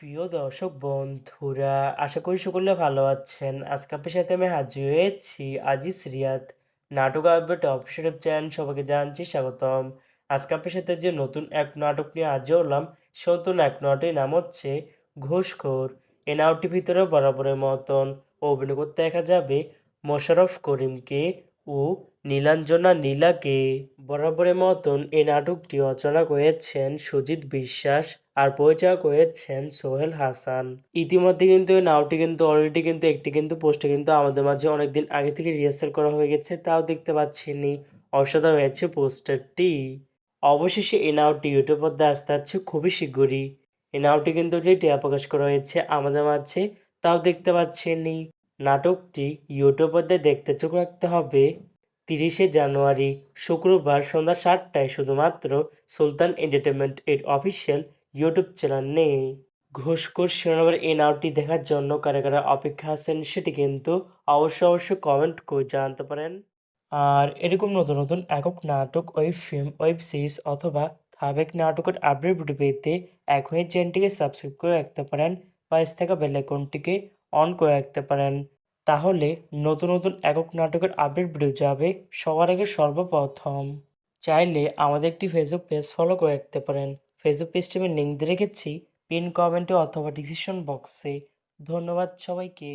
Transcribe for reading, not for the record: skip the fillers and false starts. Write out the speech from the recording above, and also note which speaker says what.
Speaker 1: প্রিয় দর্শক বন্ধুরা, আশা করি সকলে ভালো আছেন। আজকে আপনার সাথে আমি হাজির হয়েছি আজিজ রিয়াদ নাটক আপডেট অফিসিয়াল চ্যানেল। সবাইকে জানাচ্ছি স্বাগতম। আজকে আপনার সাথে যে নতুন এক নাটক নিয়ে হাজির হলাম, সে নতুন এক নাটকের নাম হচ্ছে ঘুষখোর। এই নাটকটির ভিতরে বরাবরের মতন অভিনয় করতে দেখা যাবে মোশাররফ করিমকে ও নীলাঞ্জনা নীলাকে। বরাবরের মতন এই নাটকটি রচনা করেছেন সুজিত বিশ্বাস আর পরিচালক হয়েছেন সোহেল হাসান। ইতিমধ্যে কিন্তু এই নাটকটি কিন্তু অলরেডি কিন্তু একটি কিন্তু পোস্টে কিন্তু আমাদের মাঝে অনেকদিন আগে থেকে রিহার্সাল করা হয়ে গেছে, তাও দেখতে পাচ্ছেনই। অসাধারণ হয়েছে পোস্টারটি। অবশেষে এই নাটকটি ইউটিউব পর্দায় আসতে যাচ্ছে খুবই শীঘ্রই। এই নাটকটি কিন্তু টিয়া প্রকাশ করা হয়েছে আমাদের মাঝে, তাও দেখতে পাচ্ছেনই। নাটকটি ইউটিউব পর্দায় দেখতে চোখ রাখতে হবে 30শে জানুয়ারি শুক্রবার সন্ধ্যা 7টায় শুধুমাত্র সুলতান এন্টারটেনমেন্ট এর অফিসিয়াল ইউটিউব চ্যানেলে। ঘুষখোর শিরোনামের এই নাটকটি দেখার জন্য কারা কারা অপেক্ষা আছেন সেটি কিন্তু অবশ্যই কমেন্ট করে জানাতে পারেন। আর এরকম নতুন নতুন একক নাটক, ওয়েব ফিল্ম, ওয়েব সিরিজ অথবা ধারাবাহিক নাটকের আপডেট ভিডিও পেতে এখনই চ্যানেলটিকে সাবস্ক্রাইব করে রাখতে পারেন, পাশে থাকা বেল আইকনটিকে অন করে রাখতে পারেন। তাহলে নতুন নতুন একক নাটকের আপডেট ভিডিও যাবে সবার আগে সর্বপ্রথম। চাইলে আমাদের একটি ফেসবুক পেজ ফলো করে রাখতে পারেন। ফেসবুক পেজটি আমি লিঙ্ক দিয়ে রেখেছি পিন কমেন্টে অথবা ডিসক্রিপশন বক্সে। ধন্যবাদ সবাইকে।